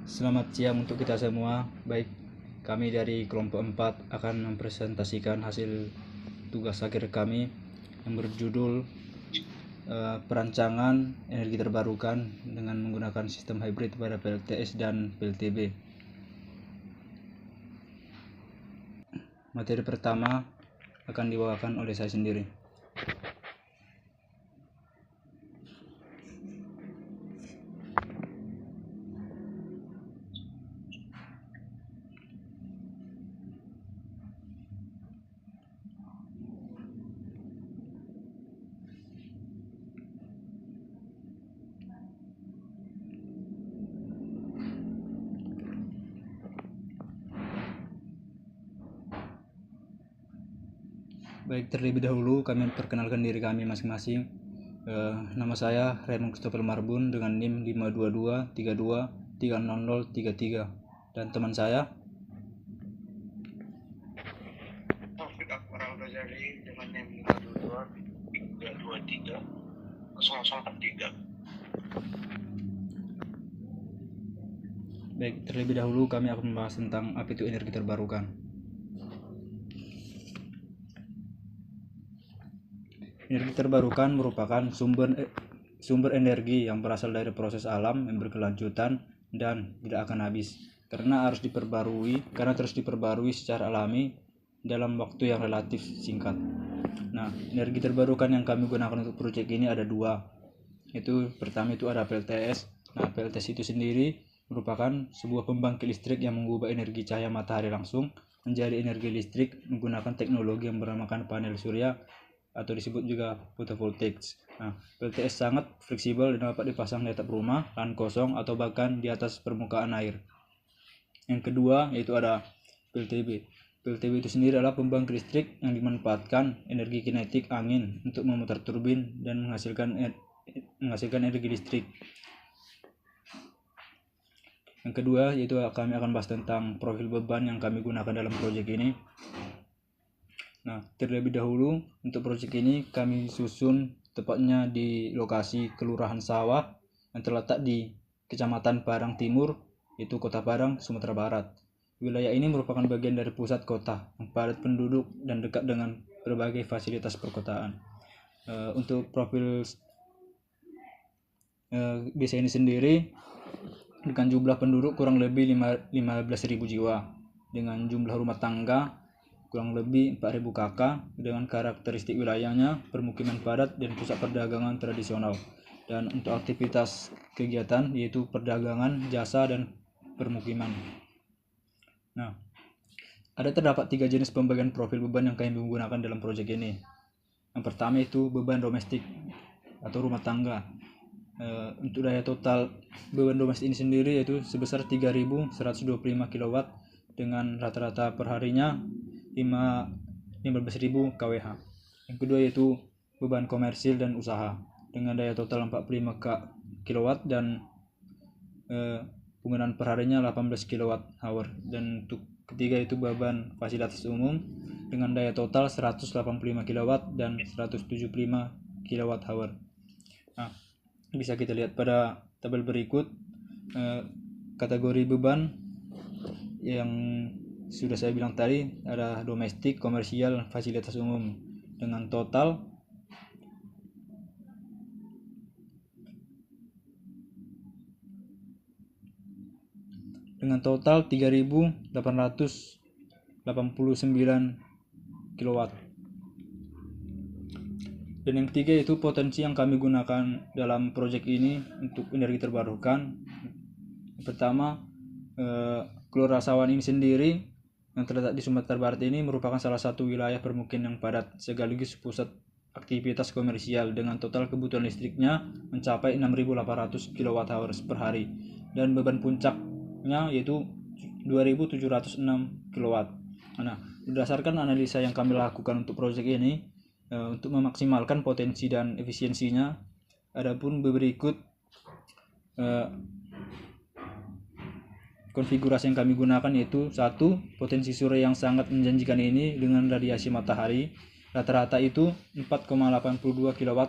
Selamat siang untuk kita semua. Baik, kami dari kelompok 4 akan mempresentasikan hasil tugas akhir kami yang berjudul perancangan energi terbarukan dengan menggunakan sistem hybrid pada PLTS dan PLTB. Materi pertama akan dibawakan oleh saya sendiri. Baik, terlebih dahulu kami perkenalkan diri kami masing-masing. Nama saya Raymond Christopher Marbun dengan NIM 52232300033 dan teman saya Taufik Akbar Al-Ghazali dengan NIM 52232300043. Baik, terlebih dahulu kami akan membahas tentang apa itu energi terbarukan. Energi terbarukan merupakan sumber energi yang berasal dari proses alam yang berkelanjutan dan tidak akan habis karena terus diperbarui secara alami dalam waktu yang relatif singkat. Nah, energi terbarukan yang kami gunakan untuk proyek ini ada dua. Pertama itu ada PLTS. Nah, PLTS itu sendiri merupakan sebuah pembangkit listrik yang mengubah energi cahaya matahari langsung menjadi energi listrik menggunakan teknologi yang bernamakan panel surya atau disebut juga photovoltaic. Nah, PLTS sangat fleksibel dan dapat dipasang di atap rumah, lahan kosong, atau bahkan di atas permukaan air. Yang kedua yaitu ada PLTB. PLTB itu sendiri adalah pembangkit listrik yang dimanfaatkan energi kinetik angin untuk memutar turbin dan menghasilkan energi listrik. Yang kedua yaitu kami akan bahas tentang profil beban yang kami gunakan dalam proyek ini. Nah, terlebih dahulu untuk proyek ini kami susun tepatnya di lokasi Kelurahan Sawah yang terletak di Kecamatan Padang Timur, yaitu Kota Padang, Sumatera Barat. Wilayah ini merupakan bagian dari pusat kota yang padat penduduk dan dekat dengan berbagai fasilitas perkotaan. Untuk profil desa ini sendiri dengan jumlah penduduk kurang lebih 15.000 jiwa, dengan jumlah rumah tangga kurang lebih 4.000 kakak, dengan karakteristik wilayahnya permukiman padat dan pusat perdagangan tradisional. Dan untuk aktivitas kegiatan yaitu perdagangan, jasa, dan permukiman. Nah, terdapat 3 jenis pembagian profil beban yang kami menggunakan dalam proyek ini. Yang pertama itu beban domestik atau rumah tangga. Untuk daya total beban domestik ini sendiri yaitu sebesar 3.125 kW dengan rata-rata perharinya 15.000 kWh. Yang kedua yaitu beban komersil dan usaha dengan daya total 45 kW dan penggunaan perharinya 18 kWh. Dan untuk ketiga itu beban fasilitas umum dengan daya total 185 kW dan 175 kWh. Nah, bisa kita lihat pada tabel berikut kategori beban yang sudah saya bilang tadi, ada domestik, komersial, fasilitas umum dengan total dengan total 3.889 kW. Dan yang ketiga itu potensi yang kami gunakan dalam proyek ini untuk energi terbarukan. Pertama, Kelurahan Sawan ini sendiri yang terletak di Sumatera Barat ini merupakan salah satu wilayah permukiman yang padat sekaligus pusat aktivitas komersial dengan total kebutuhan listriknya mencapai 6.800 kWh per hari dan beban puncaknya yaitu 2.706 kW. Nah, berdasarkan analisa yang kami lakukan untuk proyek ini untuk memaksimalkan potensi dan efisiensinya, adapun berikut konfigurasi yang kami gunakan yaitu satu, potensi surya yang sangat menjanjikan ini dengan radiasi matahari rata-rata itu 4,82 kWh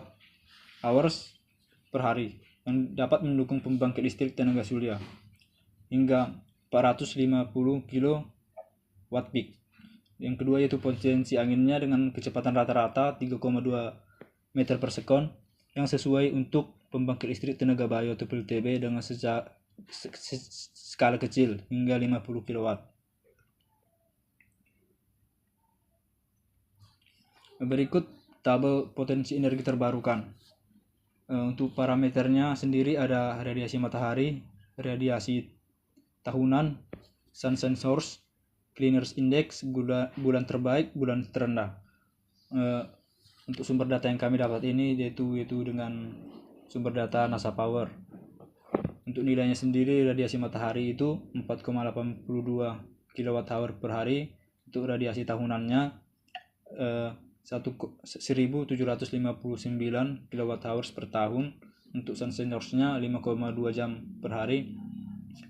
per hari yang dapat mendukung pembangkit listrik tenaga surya. hingga 450 kilowatt peak. Yang kedua yaitu potensi anginnya dengan kecepatan rata-rata 3,2 meter per sekon yang sesuai untuk pembangkit listrik tenaga bayu atau PLTB dengan skala kecil hingga 50 kilowatt. Berikut tabel potensi energi terbarukan. Untuk parameternya sendiri ada radiasi matahari, radiasi tahunan, sunshine source, cleaners index, bulan terbaik, bulan terendah. Untuk sumber data yang kami dapat ini yaitu dengan sumber data NASA Power. Untuk nilainya sendiri radiasi matahari itu 4,82 kWh per hari. Untuk radiasi tahunannya 1759 kWh per tahun. Untuk sunshine source-nya 5,2 jam per hari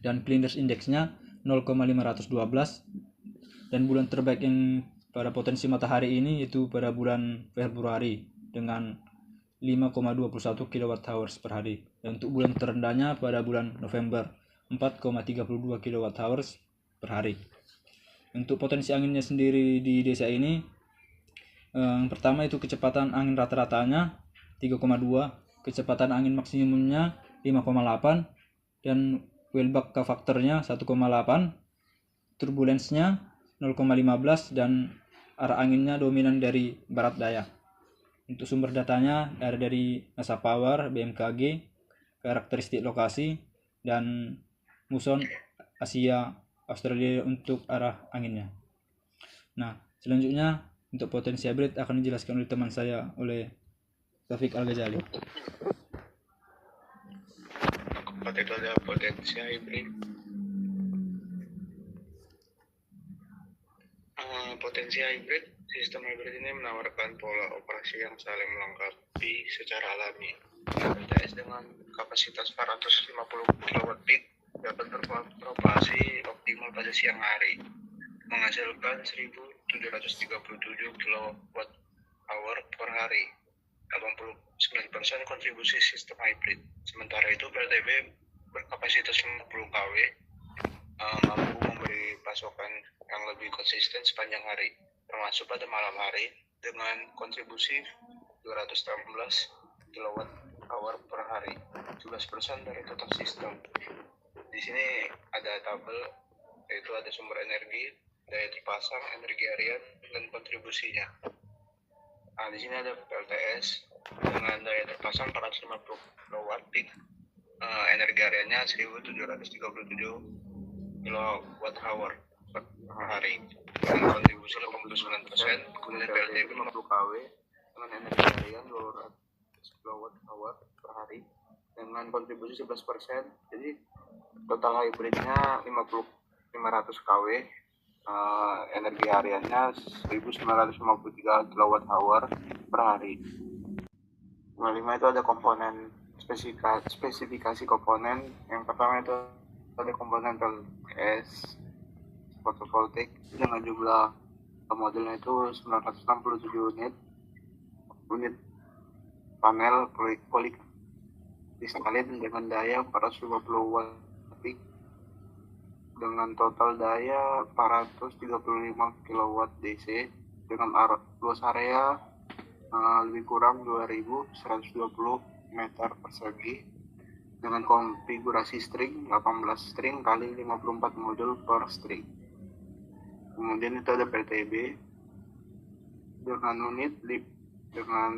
dan cleaners index-nya 0,512. Dan bulan terbaik yang pada potensi matahari ini yaitu pada bulan Februari dengan 5,21 kWh per hari. Dan untuk bulan terendahnya pada bulan November 4,32 kWh per hari. Untuk potensi anginnya sendiri di desa ini, yang pertama itu kecepatan angin rata-ratanya 3,2, kecepatan angin maksimumnya 5,8, dan Wellbach faktornya 1,8, turbulensnya 0,15, dan arah anginnya dominan dari barat daya. Untuk sumber datanya ada dari NASA Power, BMKG, karakteristik lokasi, dan muson Asia Australia untuk arah anginnya. Nah, selanjutnya untuk potensi hybrid akan dijelaskan oleh teman saya, oleh Taufik Al-Ghazali. Apa itu ada potensi hybrid? Potensi hybrid, sistem hybrid ini menawarkan pola operasi yang saling melengkapi secara alami. PLTS dengan kapasitas 450 kW peak dapat beroperasi optimal pada siang hari, menghasilkan 1737 kWh per hari, 89% kontribusi sistem hybrid. Sementara itu PLTB berkapasitas 50 kW mampu memberi pasokan yang lebih konsisten sepanjang hari, termasuk pada malam hari, dengan kontribusi 216 kWh per hari, 11% dari total sistem. Di sini ada tabel, yaitu ada sumber energi, daya terpasang, energi harian, dan kontribusinya. Nah, di sini ada PLTS dengan daya terpasang 450 kW peak, energi hariannya 1737 kWh per hari dengan kontribusi 89%. Kemudian PLTB 50 kW dengan energi harian 200 kWh per hari dengan kontribusi 11%. Jadi total hybridnya 500 kW, energi hariannya 1953 kWh per hari. Kelima itu ada komponen spesifikasi komponen. Yang pertama itu ada komponen PLTS fotovoltaik dengan jumlah modelnya itu 967 unit panel polikristalin dengan daya 450 watt peak dengan total daya 435 kW DC dengan luas area lebih kurang 2120 meter persegi dengan konfigurasi string 18 string kali 54 modul per string. Kemudian itu ada PLTB dengan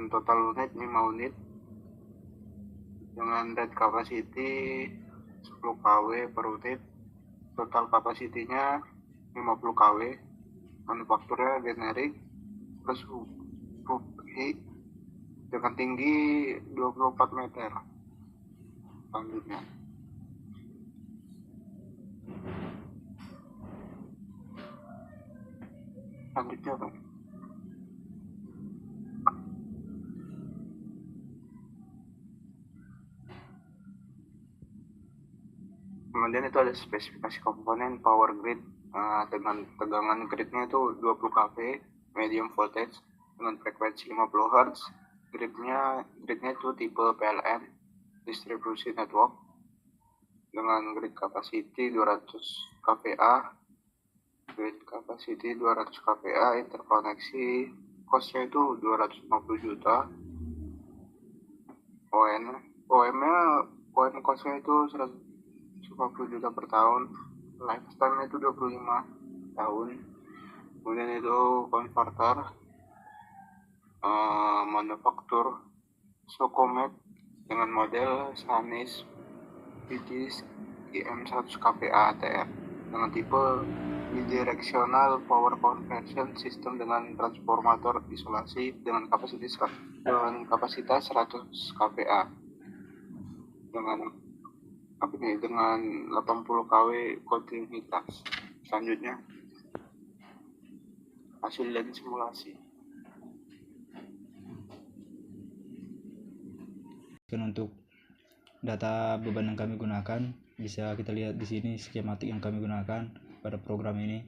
total unit 5 unit dengan rate capacity 10 kW per unit, total kapasitinya 50 kW, manufakturnya generik, plus heat dengan tinggi 24 meter. Selanjutnya Pak. Kemudian itu ada spesifikasi komponen power grid dengan tegangan gridnya itu 20 kV, medium voltage dengan frekuensi 50 Hz. Gridnya itu tipe PLN, distribusi network. dengan grid capacity 200 kPa, interkoneksi costnya itu 250 juta, OM costnya itu 150 juta per tahun, lifetime itu 25 tahun. Kemudian itu konverter manufaktur Socomet dengan model Sanis BDIS IM 100 kPa ATR dengan tipe bidirectional power conversion system dengan transformator isolasi dengan kapasitas 100 kPa dengan 80 kW kontinuitas. Selanjutnya hasil dan simulasi. Untuk data beban yang kami gunakan bisa kita lihat di sini skematik yang kami gunakan pada program ini.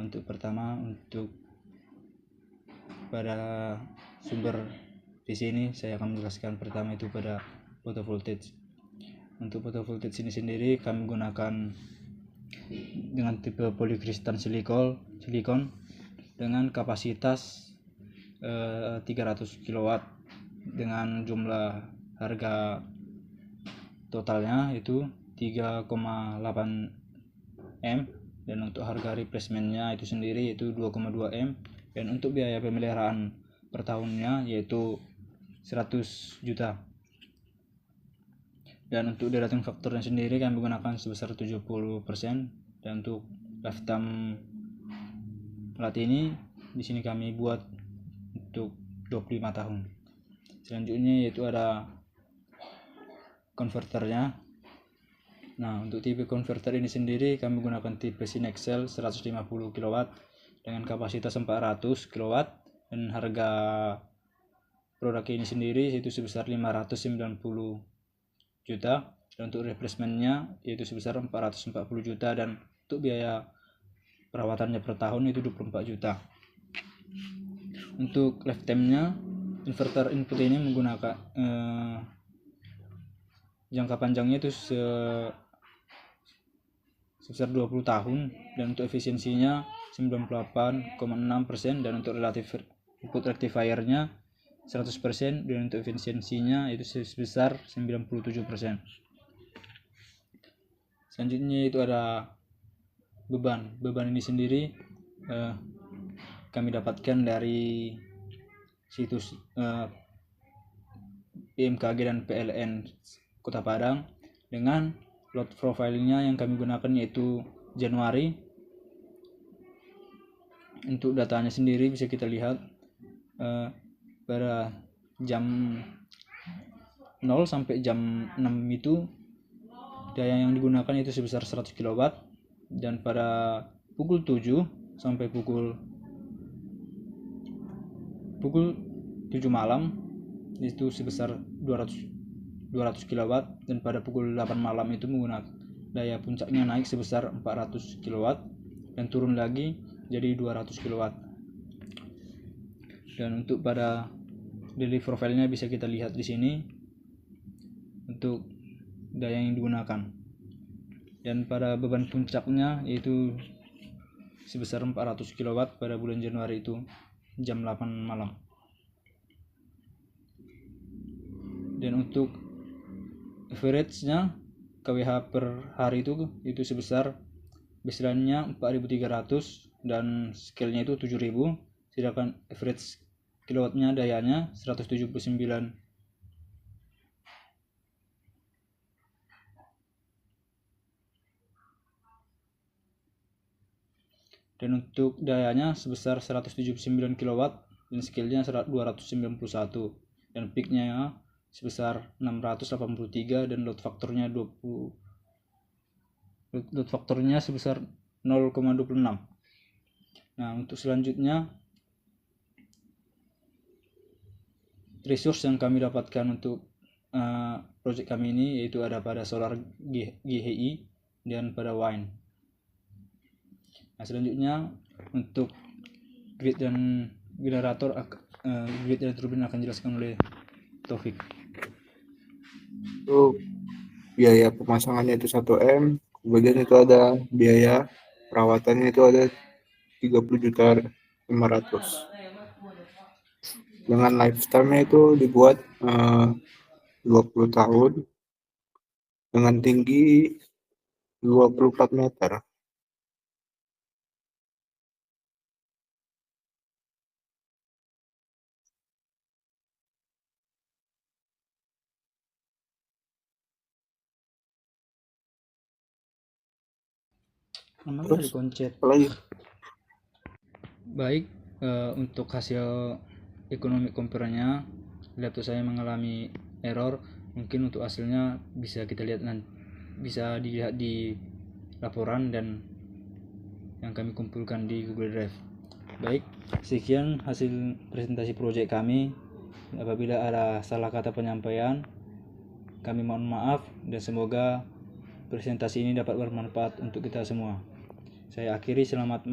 Untuk pertama, untuk pada sumber di sini saya akan menjelaskan pertama itu pada photovoltage. Untuk photovoltage ini sendiri kami gunakan dengan tipe polykristal silikon dengan kapasitas 300 kW dengan jumlah harga totalnya itu 3,8 M, dan untuk harga replacementnya itu sendiri itu 2,2 M, dan untuk biaya pemeliharaan per tahunnya yaitu 100 juta. Dan untuk derating faktornya sendiri kami gunakan sebesar 70%, dan untuk lifetime plat ini di sini kami buat untuk 25 tahun. Selanjutnya yaitu ada konverternya. Nah, untuk tipe konverter ini sendiri kami gunakan tipe Sinexcel 150 kW dengan kapasitas 400 kW, dan harga produk ini sendiri itu sebesar 590 juta, dan untuk replacementnya yaitu sebesar 440 juta, dan untuk biaya perawatannya per tahun itu 24 juta. Untuk lifetime-nya, inverter input ini menggunakan jangka panjangnya itu sebesar 20 tahun, dan untuk efisiensinya 98,6%, dan untuk relatif input rectifier-nya 100%, dan untuk efisiensinya itu sebesar 97%. Selanjutnya itu ada beban ini sendiri kami dapatkan dari situs BMKG dan PLN Kota Padang dengan load profile-nya yang kami gunakan yaitu Januari. Untuk datanya sendiri bisa kita lihat pada jam 0 sampai jam 6 itu daya yang digunakan itu sebesar 100 kW, dan pada pukul 7 sampai pukul 7 malam itu sebesar 200 kW, dan pada pukul 8 malam itu menggunakan daya puncaknya naik sebesar 400 kW dan turun lagi jadi 200 kW. Dan untuk pada daily profile-nya bisa kita lihat di sini untuk daya yang digunakan, dan pada beban puncaknya yaitu sebesar 400 kW pada bulan Januari itu jam 8 malam. Dan untuk average-nya KWH per hari itu sebesar baseline-nya 4.300 dan scale-nya itu 7.000, sedangkan average kilowattnya dayanya 179. Dan untuk dayanya sebesar 179 kW dan scale-nya 291, dan peak-nya sebesar 683, dan load faktornya sebesar 0,26. Nah, untuk selanjutnya resource yang kami dapatkan untuk project kami ini yaitu ada pada solar GHI dan pada wind. Nah, selanjutnya untuk grid dan generator, grid dan turbin akan dijelaskan oleh Taufik. Untuk biaya pemasangannya itu 1 M, kemudian itu ada biaya perawatannya itu ada 30.500.000. Dengan lifetime-nya itu dibuat 20 tahun dengan tinggi 24 meter. Emang Terus dari koncet. apalagi? Baik, untuk hasil ekonomi komputernya, laptop saya mengalami error. Mungkin untuk hasilnya bisa kita lihat nanti, bisa dilihat di laporan dan yang kami kumpulkan di Google Drive. Baik, sekian hasil presentasi proyek kami. Apabila ada salah kata penyampaian, kami mohon maaf dan semoga presentasi ini dapat bermanfaat untuk kita semua. Saya akhiri, selamat